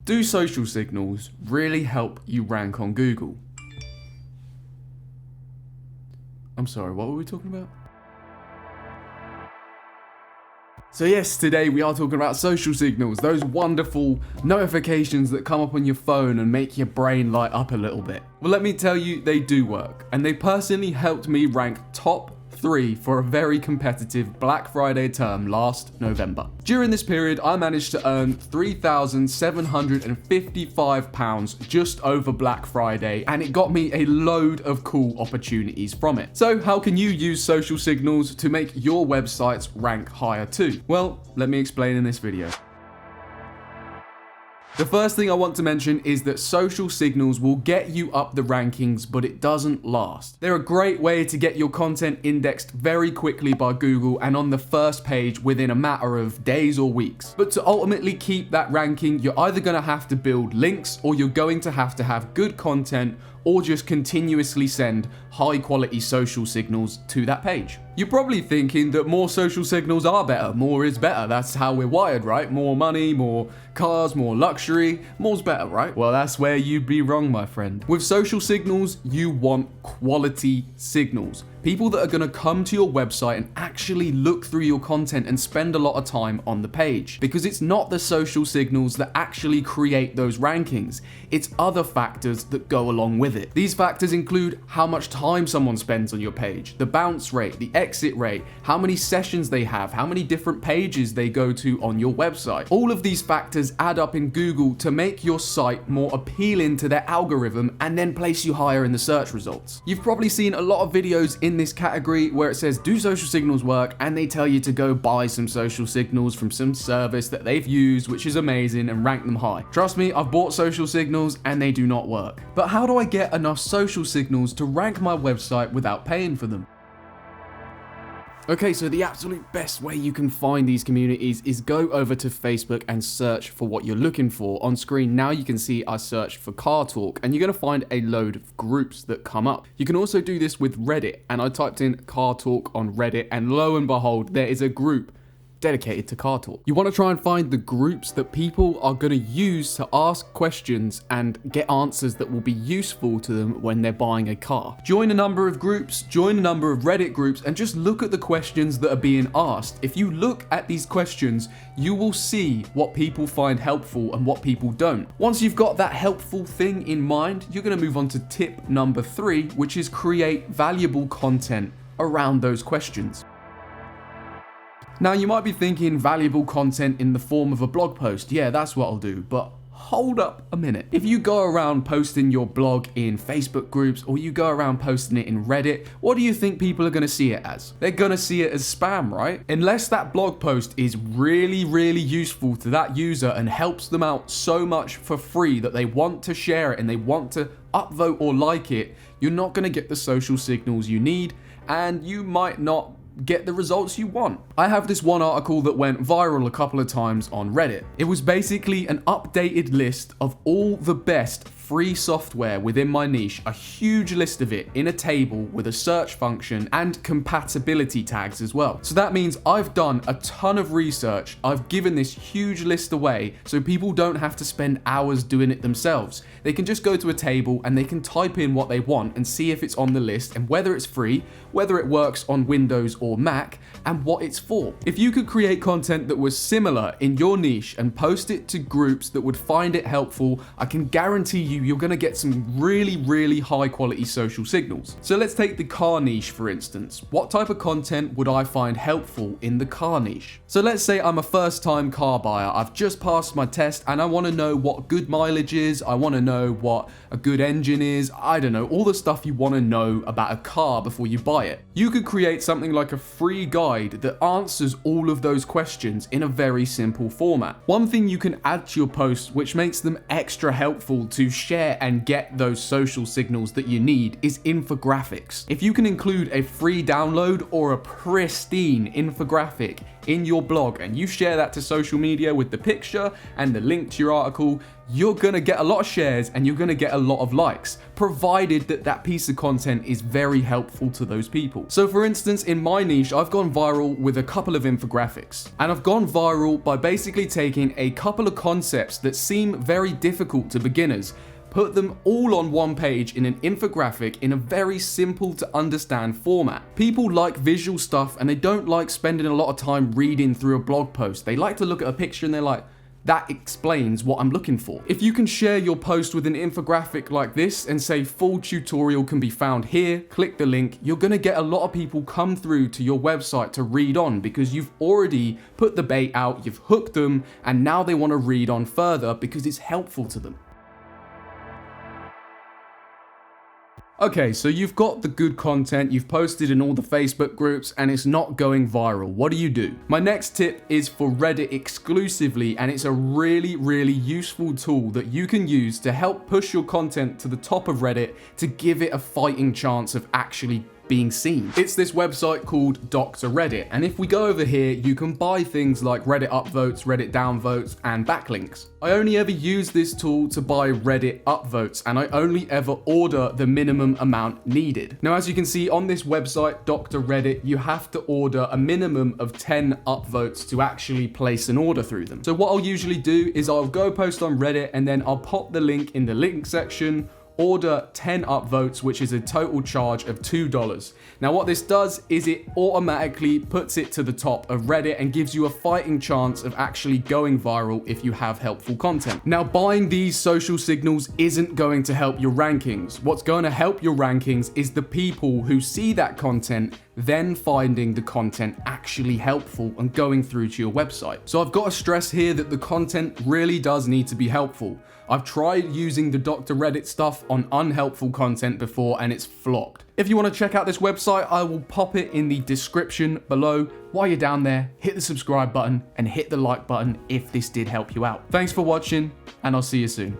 Do social signals really help you rank on Google? I'm sorry, what were we talking about? So yes, today we are talking about social signals, those wonderful notifications that come up on your phone and make your brain light up a little bit. Well, let me tell you, they do work, and they personally helped me rank top 3 for a very competitive Black Friday term last November. During this period, I managed to earn £3,755 just over Black Friday, and it got me a load of cool opportunities from it. So how can you use social signals to make your websites rank higher too? Well, let me explain in this video. The first thing I want to mention is that social signals will get you up the rankings, but it doesn't last. They're a great way to get your content indexed very quickly by Google and on the first page within a matter of days or weeks. But to ultimately keep that ranking, you're either going to have to build links, or you're going to have good content, or just continuously send high quality social signals to that page. You're probably thinking that more social signals are better, more is better, that's how we're wired, right? More money, more cars, more luxury, more's better, right? Well, that's where you'd be wrong, my friend. With social signals, you want quality signals. People that are going to come to your website and actually look through your content and spend a lot of time on the page. Because it's not the social signals that actually create those rankings, it's other factors that go along with it. These factors include how much time someone spends on your page, the bounce rate, the exit rate, how many sessions they have, how many different pages they go to on your website. All of these factors add up in Google to make your site more appealing to their algorithm and then place you higher in the search results. You've probably seen a lot of videos in this category where it says, do social signals work? And they tell you to go buy some social signals from some service that they've used, which is amazing, and rank them high. Trust me, I've bought social signals and they do not work. But how do I get enough social signals to rank my website without paying for them? Okay, so the absolute best way you can find these communities is go over to Facebook and search for what you're looking for. On screen now you can see I searched for car talk, and you're going to find a load of groups that come up. You can also do this with Reddit, and I typed in car talk on Reddit, and lo and behold, there is a group dedicated to car talk. You want to try and find the groups that people are going to use to ask questions and get answers that will be useful to them when they're buying a car. Join a number of groups, join a number of Reddit groups, and just look at the questions that are being asked. If you look at these questions, you will see what people find helpful and what people don't. Once you've got that helpful thing in mind, you're going to move on to tip number 3, which is create valuable content around those questions. Now, you might be thinking valuable content in the form of a blog post. Yeah, that's what I'll do. But hold up a minute. If you go around posting your blog in Facebook groups, or you go around posting it in Reddit, what do you think people are going to see it as? They're going to see it as spam, right? Unless that blog post is really, really useful to that user and helps them out so much for free that they want to share it and they want to upvote or like it, you're not going to get the social signals you need, and you might not get the results you want. I have this one article that went viral a couple of times on Reddit. It was basically an updated list of all the best free software within my niche, a huge list of it in a table with a search function and compatibility tags as well. So that means I've done a ton of research. I've given this huge list away so people don't have to spend hours doing it themselves. They can just go to a table and they can type in what they want and see if it's on the list and whether it's free, whether it works on Windows or Mac, and what it's for. If you could create content that was similar in your niche and post it to groups that would find it helpful, I can guarantee you're going to get some really, really high quality social signals. So let's take the car niche for instance. What type of content would I find helpful in the car niche? So let's say I'm a first time car buyer. I've just passed my test and I want to know what good mileage is. I want to know what a good engine is. I don't know, all the stuff you want to know about a car before you buy it. You could create something like a free guide that answers all of those questions in a very simple format. One thing you can add to your posts which makes them extra helpful to share and get those social signals that you need is infographics. If you can include a free download or a pristine infographic in your blog and you share that to social media with the picture and the link to your article, you're gonna get a lot of shares and you're gonna get a lot of likes, provided that that piece of content is very helpful to those people. So for instance, in my niche, I've gone viral with a couple of infographics, and I've gone viral by basically taking a couple of concepts that seem very difficult to beginners, put them all on one page in an infographic in a very simple to understand format. People like visual stuff and they don't like spending a lot of time reading through a blog post. They like to look at a picture and they're like, that explains what I'm looking for. If you can share your post with an infographic like this and say full tutorial can be found here, click the link, you're gonna get a lot of people come through to your website to read on because you've already put the bait out, you've hooked them, and now they wanna read on further because it's helpful to them. Okay, so you've got the good content, you've posted in all the Facebook groups, and it's not going viral. What do? My next tip is for Reddit exclusively, and it's a really, really useful tool that you can use to help push your content to the top of Reddit to give it a fighting chance of actually being seen. It's this website called Dr. Reddit, and if we go over here, you can buy things like Reddit upvotes, Reddit downvotes, and backlinks. I only ever use this tool to buy Reddit upvotes, and I only ever order the minimum amount needed. Now, as you can see on this website, Dr. Reddit, you have to order a minimum of 10 upvotes to actually place an order through them. So what I'll usually do is I'll go post on Reddit, and then I'll pop the link in the link section, order 10 upvotes, which is a total charge of $2. Now what this does is it automatically puts it to the top of Reddit and gives you a fighting chance of actually going viral if you have helpful content. Now buying these social signals isn't going to help your rankings. What's going to help your rankings is the people who see that content then finding the content actually helpful and going through to your website. So I've got to stress here that the content really does need to be helpful. I've tried using the Dr. Reddit stuff on unhelpful content before and it's flopped. If you want to check out this website, I will pop it in the description below. While you're down there, hit the subscribe button and hit the like button if this did help you out. Thanks for watching, and I'll see you soon.